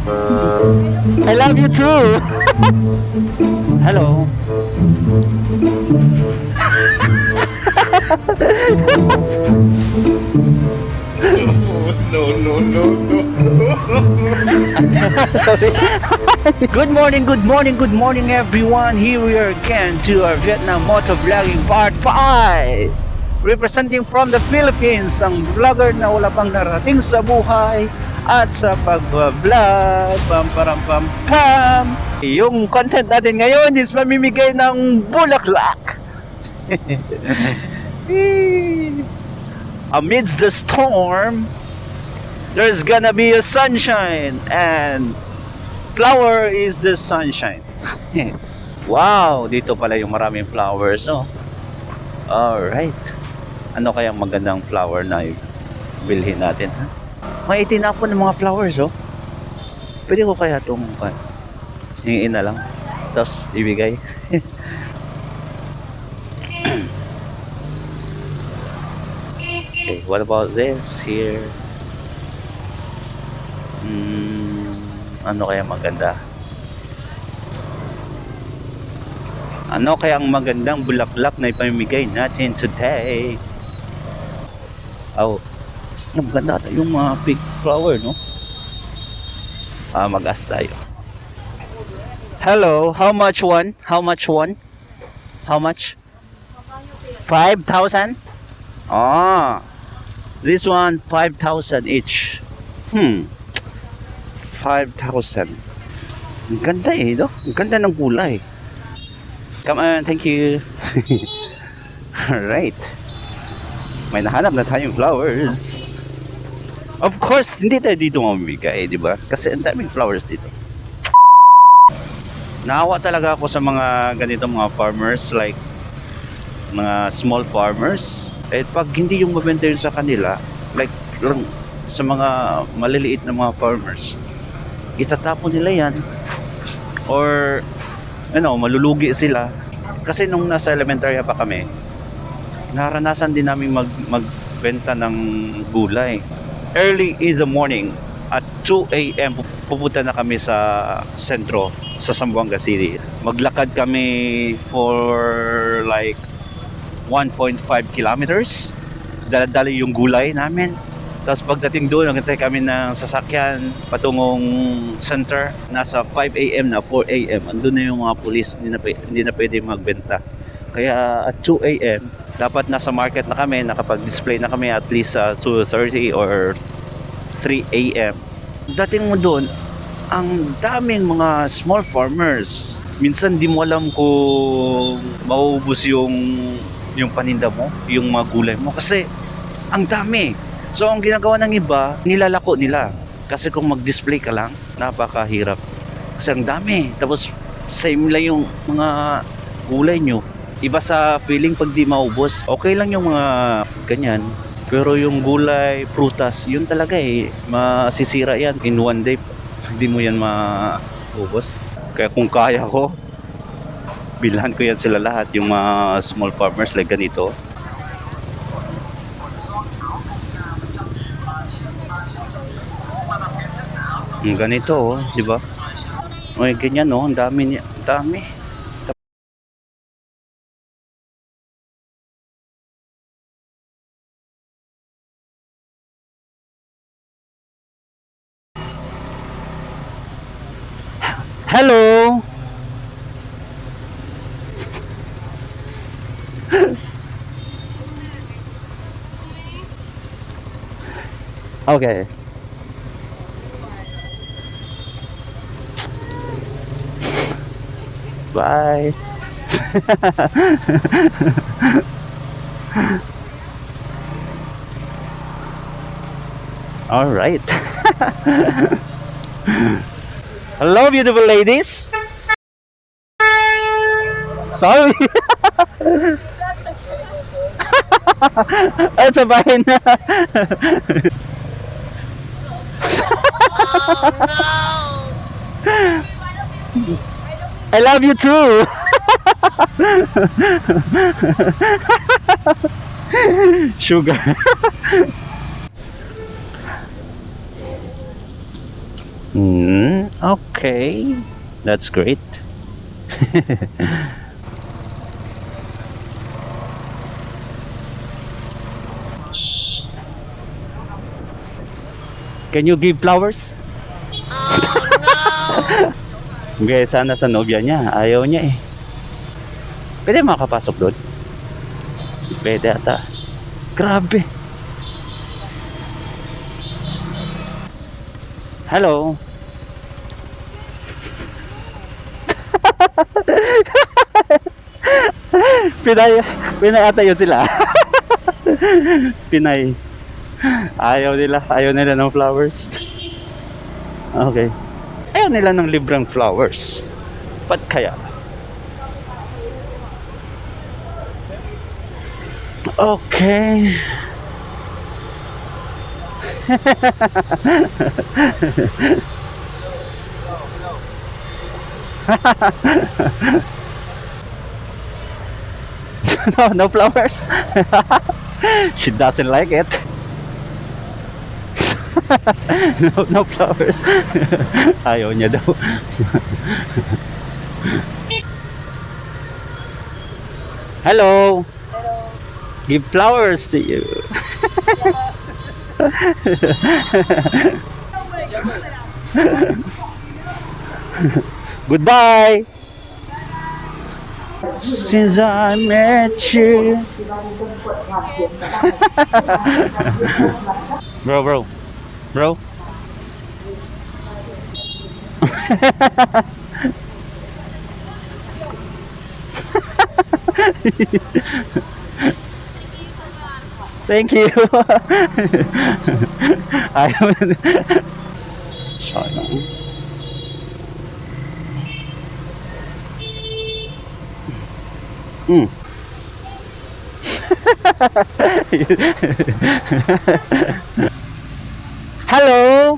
I love you too. Hello. Sorry. Good morning everyone. Here we are again to our Vietnam Moto Vlogging Part 5. Representing from the Philippines, ang vlogger na wala pang narating sa buhay at sa pag-vlog. Pam param pam pam. Yung content natin ngayon is mamimigay ng bulaklak. Amidst the storm, there's gonna be a sunshine, and flower is the sunshine. Wow, dito pala yung maraming flowers, oh. Alright. Ano kayang magandang flower na bilhin natin, ha? May itinapon ng mga flowers, oh. Pwede ko kaya itong hingin na lang, tapos ibigay. Okay, what about this here? Ano kaya maganda? Ano kaya ang magandang bulaklak na ipamimigay natin today? Oh, maganda yung mga big flower, no? Mag-ask tayo. Hello, how much one? How much one? How much? 5,000? This one 5,000 each. 5,000. Ang ganda eh, no? Ang ganda ng kulay. Come on, thank you. Alright. May nahanap na tayong flowers. Of course, hindi tayo dito mamimigay, di ba? Kasi ang daming flowers dito. Naawa talaga ako sa mga ganitong mga farmers, like mga small farmers. Eh pag hindi yung mabenta yun sa kanila, like lang sa mga maliliit na mga farmers, itatapon nila yan, or malulugi sila. Kasi nung nasa elementary pa kami, naranasan din namin magbenta ng gulay. Early in the morning, at 2 a.m. pupunta na kami sa sentro, sa Zamboanga City. Maglakad kami for like 1.5 kilometers. Dala-dali yung gulay namin. Tapos pagdating doon, nagantay kami ng sasakyan patungong center. Nasa 5 a.m. na 4 a.m. Andun na yung mga pulis, hindi na pwede magbenta. Kaya at 2 a.m. dapat nasa market na kami, nakapag-display na kami at least 2:30 or 3 a.m. Dating mo doon, ang daming mga small farmers. Minsan di mo alam kung mauubos yung paninda mo, yung mga gulay mo, kasi ang dami. So ang ginagawa ng iba, nilalako nila. Kasi kung mag-display ka lang, napakahirap. Kasi ang dami. Tapos same lang yung mga gulay nyo. Iba sa feeling pag di maubos. Okay lang yung mga ganyan. Pero yung gulay, prutas, yun talaga masisira yan in one day. Hindi mo yan maubos. Kaya kung kaya ko, bilhan ko yan sila lahat, yung mga small farmers like ganito. Yung ganito, oh, di ba? May ganyan, oh, ang dami niya, dami. Hello. Okay. Bye. All right. Hello, beautiful ladies. Sorry. Ay, sabahin na. I love you too. Sugar. Okay. That's great. Can you give flowers? Okay, sana sa nobya niya. Ayaw niya eh. Pwede makapasok doon? Pwede ata. Grabe. Hello. Pinay, Pinay ata yun sila. Pinay. Ayaw nila ng flowers. Okay. Ayaw nila ng libreng flowers. Ba't kaya? Okay. No flowers. She doesn't like it. No flowers. Ayaw niya daw. Hello. Give flowers to you. Goodbye. Since I met you. Bro. Thank you. Ayaw. Sayang. Hello.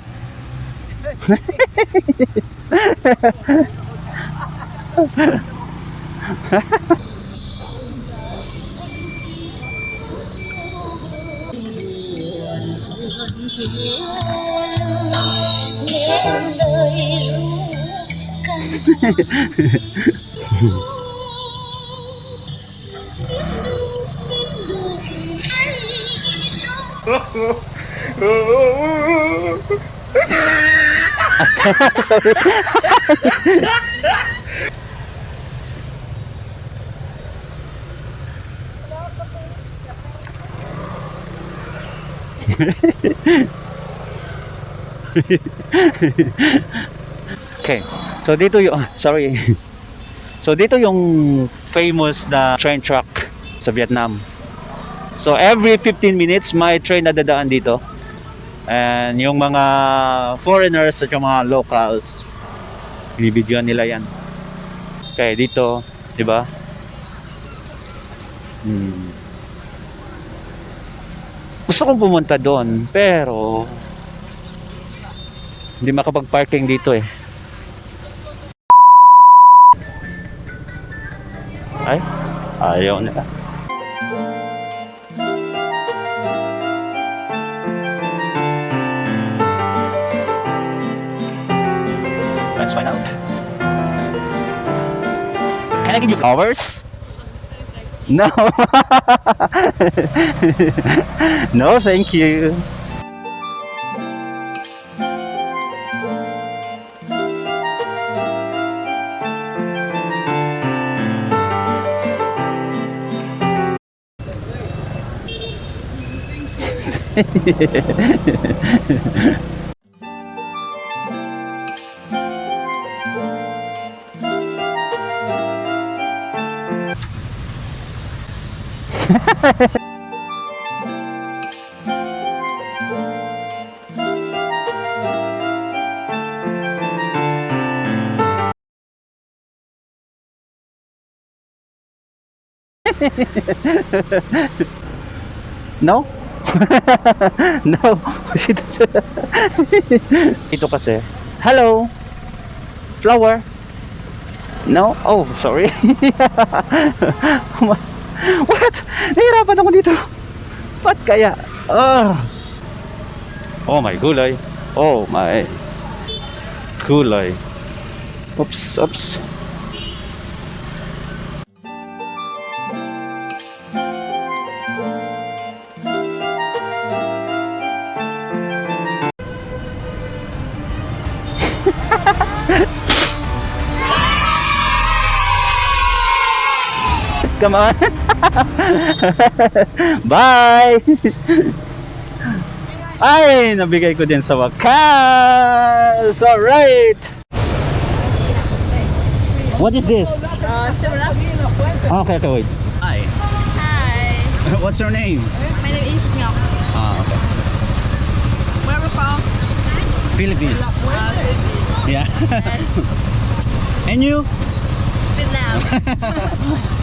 Okay. So dito yung sorry. So dito yung famous na train track sa Vietnam. So every 15 minutes may train na dadaan dito. And yung mga foreigners at yung mga locals, binibidyoan nila yan. Okay, dito, di ba? Gusto kong pumunta doon, pero hindi makapag-parking dito eh. Ay, ayaw nila. Let's find out. Can I give you flowers? No. No, thank you. No? No. She doesn't. Ito kasi. Hello. Flower. No? Oh, sorry. What? Nahirapan ako dito. Ba't kaya? Oh my gulay. Oh my. kulay. Oops, oops. Come on. Bye. Ay, nabigay ko din sa wakas. Alright. What is this? Okay, wait. Hi. Hi. What's your name? My name is Nyok. Okay. Where are we from? Philippines. Philippines. Yeah. Yes. And you? Vietnam.